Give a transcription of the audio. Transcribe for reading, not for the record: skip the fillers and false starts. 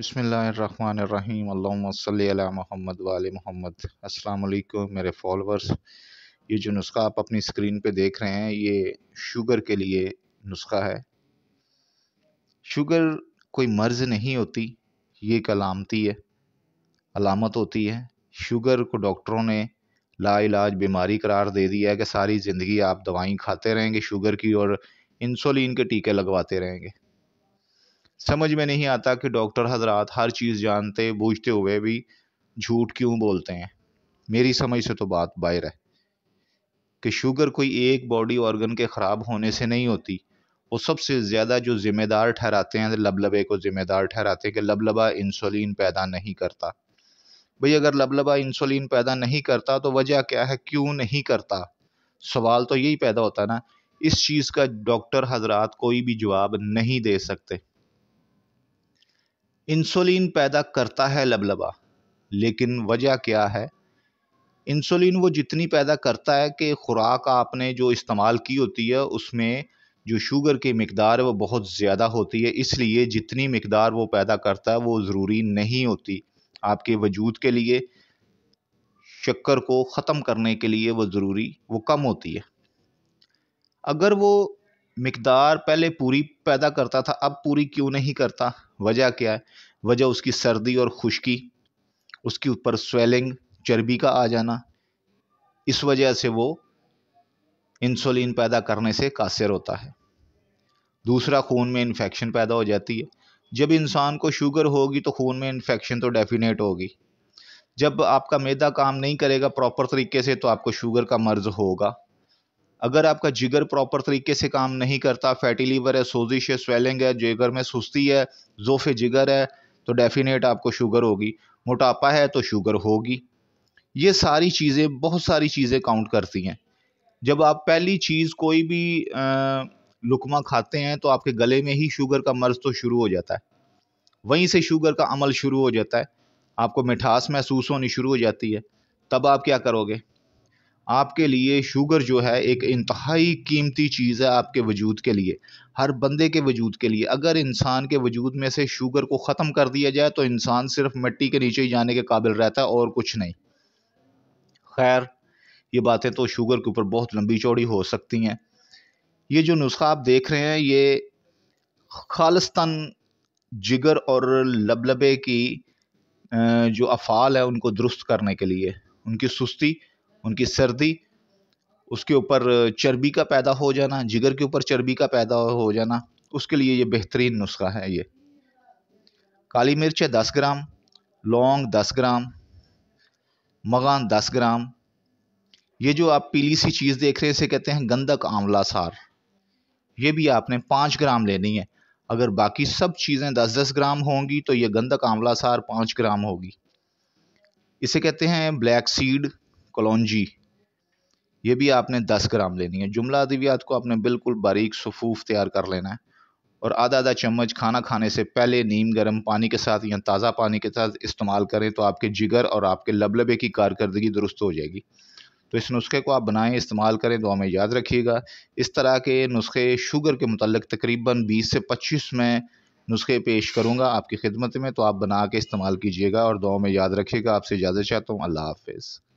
बिस्मिल्लाहिर्रहमानिर्रहीम अल्लाहुम्मा सल्ली अला मोहम्मद व आले मोहम्मद। अस्सलाम वालेकुम मेरे फॉलोअर्स। ये जो नुस्खा आप अपनी स्क्रीन पे देख रहे हैं ये शुगर के लिए नुस्खा है। शुगर कोई मर्ज़ नहीं होती, ये एक अलामत होती है। शुगर को डॉक्टरों ने लाइलाज बीमारी करार दे दिया है कि सारी ज़िंदगी आप दवाई खाते रहेंगे शुगर की और इंसुलिन के टीके लगवाते रहेंगे। समझ में नहीं आता कि डॉक्टर हजरात हर चीज़ जानते बूझते हुए भी झूठ क्यों बोलते हैं। मेरी समझ से तो बात बाहर है कि शुगर कोई एक बॉडी ऑर्गन के ख़राब होने से नहीं होती। वो सबसे ज़्यादा जो ज़िम्मेदार ठहराते हैं लबलबे को ज़िम्मेदार ठहराते हैं कि लबलबा इंसुलिन पैदा नहीं करता। भाई अगर लबलबा इंसुलिन पैदा नहीं करता तो वजह क्या है, क्यों नहीं करता? सवाल तो यही पैदा होता ना। इस चीज़ का डॉक्टर हजरात कोई भी जवाब नहीं दे सकते। इंसुलिन पैदा करता है लबलबा, लेकिन वजह क्या है? इंसुलिन वो जितनी पैदा करता है कि खुराक आपने जो इस्तेमाल की होती है उसमें जो शुगर की मिकदार है वो बहुत ज़्यादा होती है, इसलिए जितनी मिकदार वो पैदा करता है वो ज़रूरी नहीं होती आपके वजूद के लिए। शक्कर को ख़त्म करने के लिए वो कम होती है। अगर वो मिकदार पहले पूरी पैदा करता था, अब पूरी क्यों नहीं करता? वजह क्या है? वजह उसकी सर्दी और खुश्की, उसके ऊपर स्वेलिंग, चर्बी का आ जाना। इस वजह से वो इंसुलिन पैदा करने से कासिर होता है। दूसरा, खून में इन्फेक्शन पैदा हो जाती है। जब इंसान को शुगर होगी तो खून में इन्फेक्शन तो डेफिनेट होगी। जब आपका मैदा काम नहीं करेगा प्रॉपर तरीके से तो आपको शुगर का मर्ज होगा। अगर आपका जिगर प्रॉपर तरीके से काम नहीं करता, फैटी लीवर है, सोजिश है, स्वेलिंग है, जिगर में सुस्ती है, ज़ोफ़े जिगर है, तो डेफिनेट आपको शुगर होगी। मोटापा है तो शुगर होगी। ये सारी चीज़ें, बहुत सारी चीज़ें काउंट करती हैं। जब आप पहली चीज़ कोई भी लुकमा खाते हैं तो आपके गले में ही शुगर का मर्ज तो शुरू हो जाता है, वहीं से शुगर का अमल शुरू हो जाता है। आपको मिठास महसूस होनी शुरू हो जाती है। तब आप क्या करोगे? आपके लिए शुगर जो है एक इंतहाई कीमती चीज़ है आपके वजूद के लिए, हर बंदे के वजूद के लिए। अगर इंसान के वजूद में से शुगर को ख़त्म कर दिया जाए तो इंसान सिर्फ मिट्टी के नीचे ही जाने के काबिल रहता है और कुछ नहीं। खैर, ये बातें तो शुगर के ऊपर बहुत लंबी चौड़ी हो सकती हैं। ये जो नुस्खा आप देख रहे हैं ये खालिस्तान जिगर और लबलबे की जो अफ़ाल है उनको दुरुस्त करने के लिए, उनकी सुस्ती, उनकी सर्दी, उसके ऊपर चर्बी का पैदा हो जाना, जिगर के ऊपर चर्बी का पैदा हो जाना, उसके लिए ये बेहतरीन नुस्खा है। ये काली मिर्च है 10 ग्राम, लौंग 10 ग्राम, मगान 10 ग्राम। ये जो आप पीली सी चीज़ देख रहे हैं इसे कहते हैं गंधक आंवला सार। ये भी आपने 5 ग्राम लेनी है। अगर बाकी सब चीज़ें 10-10 ग्राम होंगी तो ये गंधक आंवला सार 5 ग्राम होगी। इसे कहते हैं ब्लैक सीड कलौंजी। ये भी आपने 10 ग्राम लेनी है। जुमला अद्वियात को आपने बिल्कुल बारीक सफूफ तैयार कर लेना है और आधा आधा चम्मच खाना खाने से पहले नीम गर्म पानी के साथ या ताज़ा पानी के साथ इस्तेमाल करें तो आपके जिगर और आपके लबलबे की कारकर्दगी दुरुस्त हो जाएगी। तो इस नुस्खे को आप बनाएं, इस्तेमाल करें, दुआ में याद रखिएगा। इस तरह के नुस्खे शुगर के मुतल्लिक तकरीबन 20 से 25 में नुस्खे पेश करूँगा आपकी खिदमत में, तो आप बना के इस्तेमाल कीजिएगा और दुआ में याद रखिएगा। आपसे इजाज़त चाहता हूँ। अल्लाह हाफ़िज़।